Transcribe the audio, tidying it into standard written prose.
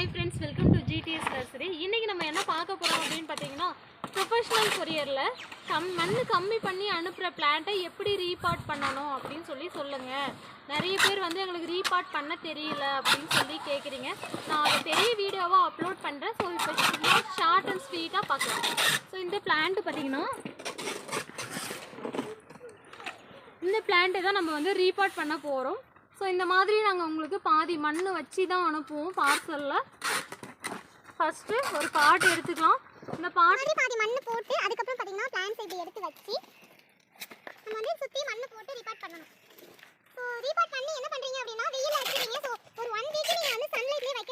Hi friends, welcome to GTS Nursery. இன்னைக்கு நம்ம என்ன பார்க்க போறோம் அப்படினு பாத்தீங்கன்னா ப்ரொபஷனல் கொரியர்ல மண்ணு கம்மி பண்ணி அனுப்புற பிளான்ட்டை எப்படி ரீபாட் பண்ணனும் அப்படினு சொல்லுங்க. நிறைய பேர் வந்து உங்களுக்கு ரீபாட் பண்ண தெரியல அப்படினு சொல்லி கேக்குறீங்க. நான் ஒரு பெரிய வீடியோவா அப்லோட் பண்றேன். சோ இப்போ சும்மா ஷார்ட் அண்ட் ஸ்வீட்டா பார்க்கலாம். சோ இந்த பிளான்ட் பாத்தீங்கன்னா இந்த பிளான்ட்டை தான் நம்ம வந்து ரீபாட் பண்ண போறோம். ஸோ இந்த மாதிரி நாங்கள் உங்களுக்கு பாதி மண் வச்சு தான் அனுப்புவோம் பார்சலில். ஃபஸ்ட்டு ஒரு பாட் எடுத்துக்கலாம். இந்த பாட்டு பாதி மண் போட்டு அதுக்கப்புறம் பார்த்தீங்கன்னா பிளான்ஸ் இப்படி எடுத்து வச்சு நம்ம வந்து சுற்றி மண் போட்டு ரீபாட் பண்ணணும். ஸோ ரீபாட் பண்ணி என்ன பண்ணுறீங்க அப்படின்னா வெயிலில் வச்சுருவீங்க. ஸோ ஒரு 1 வீக் நீங்கள் வந்து சன்லைட்லேயே வைக்க